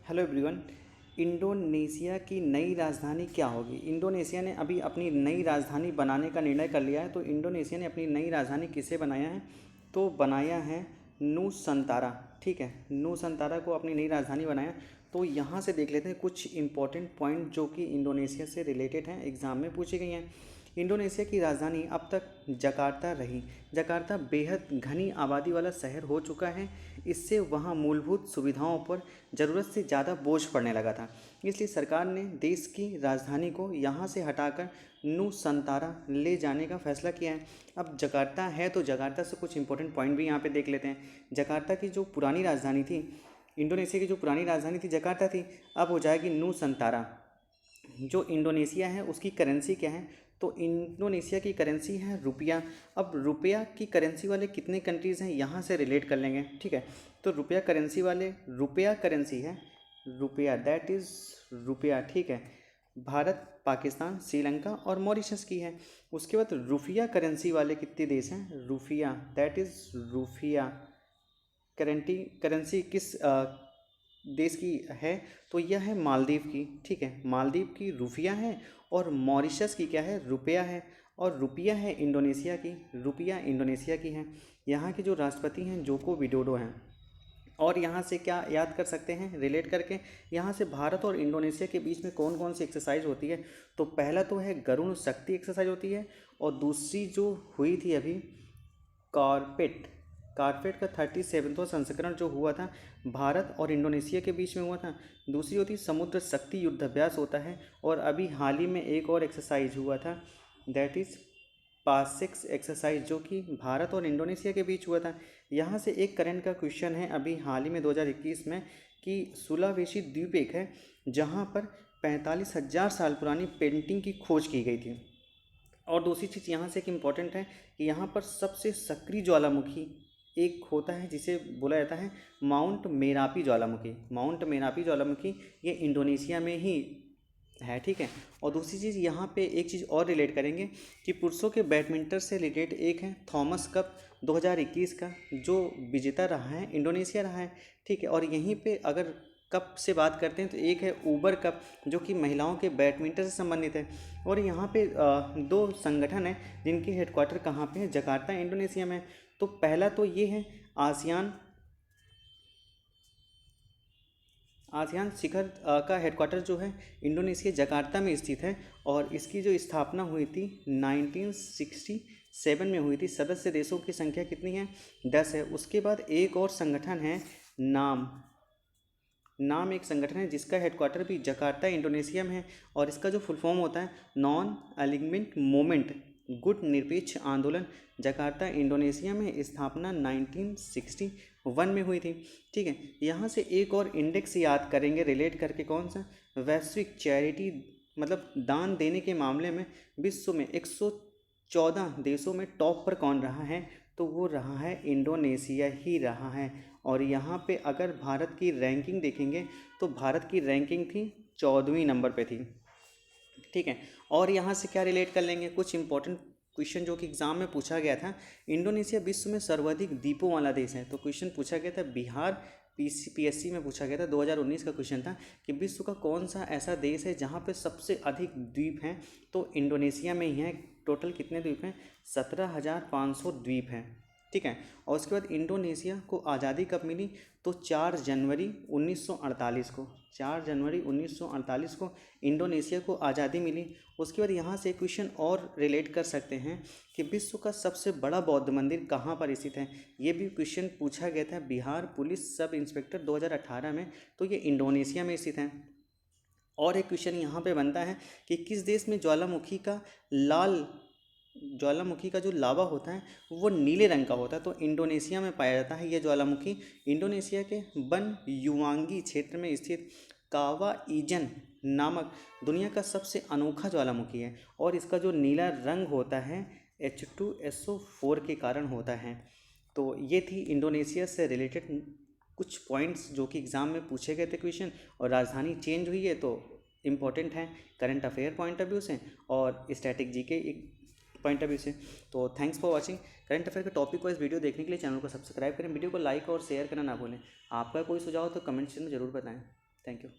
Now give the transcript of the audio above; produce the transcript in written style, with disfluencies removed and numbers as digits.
Hello everyone. Indonesia की नई राजधानी क्या होगी? इंडोनेशिया ने अभी अपनी नई राजधानी बनाने का निर्णय कर लिया है। तो इंडोनेशिया ने अपनी नई राजधानी किसे बनाया है? तो बनाया है नूसंतारा। ठीक है, नूसंतारा को अपनी नई राजधानी बनाया। तो यहाँ से देख लेते हैं कुछ इंपॉर्टेंट पॉइंट जो कि इंडोनेशिया से रिलेटेड हैं, एग्ज़ाम में पूछी गई हैं। इंडोनेशिया की राजधानी अब तक जकार्ता रही। जकार्ता बेहद घनी आबादी वाला शहर हो चुका है। इससे वहाँ मूलभूत सुविधाओं पर ज़रूरत से ज़्यादा बोझ पड़ने लगा था। इसलिए सरकार ने देश की राजधानी को यहाँ से हटाकर नूसंतारा ले जाने का फैसला किया है। अब जकार्ता है तो जकार्ता से कुछ इंपॉर्टेंट पॉइंट भी यहाँ पे देख लेते हैं। जकार्ता की जो पुरानी राजधानी थी, इंडोनेशिया की जो पुरानी राजधानी थी जकार्ता थी, अब हो जाएगी नूसंतारा। जो इंडोनेशिया है उसकी करेंसी क्या है? तो इंडोनेशिया की करेंसी है रुपया। अब रुपया की करेंसी वाले कितने कंट्रीज़ हैं यहाँ से रिलेट कर लेंगे। ठीक है, तो रुपया करेंसी वाले, रुपया करेंसी है, रुपया दैट इज़ रुपया। ठीक है, भारत, पाकिस्तान, श्रीलंका और मॉरिशस की है। उसके बाद रुपया करेंसी वाले कितने देश हैं? रुपया दैट इज़ रुपया करेंसी किस देश की है? तो यह है मालदीव की। ठीक है, मालदीव की रुपया है और मॉरिशस की क्या है? रुपया है। और रुपया है इंडोनेशिया की, रुपया इंडोनेशिया की है। यहाँ के जो राष्ट्रपति हैं जोको विडोडो हैं। और यहाँ से क्या याद कर सकते हैं रिलेट करके? यहाँ से भारत और इंडोनेशिया के बीच में कौन कौन सी एक्सरसाइज होती है? तो पहला तो है गरुण शक्ति एक्सरसाइज होती है, और दूसरी जो हुई थी अभी कारपेट, कारपेट का 37वां संस्करण जो हुआ था भारत और इंडोनेशिया के बीच में हुआ था। दूसरी होती समुद्र शक्ति युद्धाभ्यास होता है। और अभी हाल ही में एक और एक्सरसाइज हुआ था, दैट इज़ पासिक्स एक्सरसाइज, जो कि भारत और इंडोनेशिया के बीच हुआ था। यहाँ से एक करंट का क्वेश्चन है अभी हाल ही में 2021 में, कि सुलावेशी द्वीप एक है जहाँ पर 45,000 साल पुरानी पेंटिंग की खोज की गई थी। और दूसरी चीज़ यहाँ से एक इम्पॉर्टेंट है कि यहाँ पर सबसे सक्रिय ज्वालामुखी एक होता है जिसे बोला जाता है माउंट मेरापी ज्वालामुखी। माउंट मेरापी ज्वालामुखी ये इंडोनेशिया में ही है। ठीक है, और दूसरी चीज़ यहाँ पे एक चीज़ और रिलेट करेंगे कि पुरुषों के बैडमिंटन से रिलेटेड एक है थॉमस कप 2021 का, जो विजेता रहा है इंडोनेशिया रहा है। ठीक है, और यहीं पे अगर कप से बात करते हैं तो एक है ऊबर कप, जो कि महिलाओं के बैडमिंटन से संबंधित है। और यहाँ पे दो संगठन हैं जिनके हेडक्वार्टर कहाँ पे है? जकार्ता इंडोनेशिया में। तो पहला तो ये है आसियान, आसियान शिखर का हेडक्वार्टर जो है इंडोनेशिया जकार्ता में स्थित है। और इसकी जो स्थापना हुई थी 1967 में हुई थी। सदस्य देशों की संख्या कितनी है? 10 है। उसके बाद एक और संगठन है नाम, नाम एक संगठन है जिसका हेडक्वार्टर भी जकार्ता इंडोनेशिया में है। और इसका जो फुल फॉर्म होता है नॉन अलिग्नमेंट मूवमेंट गुट निरपेक्ष आंदोलन। जकार्ता इंडोनेशिया में स्थापना 1961 में हुई थी। ठीक है, यहाँ से एक और इंडेक्स याद करेंगे रिलेट करके, कौन सा? वैश्विक चैरिटी, मतलब दान देने के मामले में विश्व में 114 देशों में टॉप पर कौन रहा है? तो वो रहा है इंडोनेशिया ही रहा है। और यहाँ पे अगर भारत की रैंकिंग देखेंगे तो भारत की रैंकिंग थी 14वीं नंबर पे थी। ठीक है, और यहाँ से क्या रिलेट कर लेंगे? कुछ इंपॉर्टेंट क्वेश्चन जो कि एग्जाम में पूछा गया था। इंडोनेशिया विश्व में सर्वाधिक द्वीपों वाला देश है। तो क्वेश्चन पूछा गया था बिहार, पीएससी में पूछा गया था, 2019 का क्वेश्चन था कि विश्व का कौन सा ऐसा देश है जहाँ पे सबसे अधिक द्वीप हैं? तो इंडोनेशिया में ही है। टोटल कितने द्वीप हैं? 17,500 द्वीप हैं। ठीक है, और उसके बाद इंडोनेशिया को आज़ादी कब मिली? तो 4 जनवरी 1948 को, 4 जनवरी 1948 को इंडोनेशिया को आज़ादी मिली। उसके बाद यहाँ से क्वेश्चन और रिलेट कर सकते हैं कि विश्व का सबसे बड़ा बौद्ध मंदिर कहाँ पर स्थित है? ये भी क्वेश्चन पूछा गया था बिहार पुलिस सब इंस्पेक्टर 2018 में। तो ये इंडोनेशिया में स्थित है। और एक क्वेश्चन यहाँ पे बनता है कि किस देश में ज्वालामुखी का जो लावा होता है वो नीले रंग का होता है? तो इंडोनेशिया में पाया जाता है ये ज्वालामुखी। इंडोनेशिया के बन युवांगी क्षेत्र में स्थित कावा ईजन नामक दुनिया का सबसे अनोखा ज्वालामुखी है। और इसका जो नीला रंग होता है H2SO4 के कारण होता है। तो ये थी इंडोनेशिया से रिलेटेड कुछ पॉइंट्स जो कि एग्ज़ाम में पूछे गए थे क्वेश्चन। और राजधानी चेंज हुई है तो इम्पॉर्टेंट है current affair point of view से और स्टैटिक जी के एक पॉइंट ऑफ व्यू से। तो thanks for watching. Current affair के टॉपिक वाइज वीडियो देखने के लिए चैनल को सब्सक्राइब करें, वीडियो को लाइक और शेयर करना ना भूलें। आपका कोई सुझाव हो तो कमेंट सेक्शन में ज़रूर बताएं। Thank you.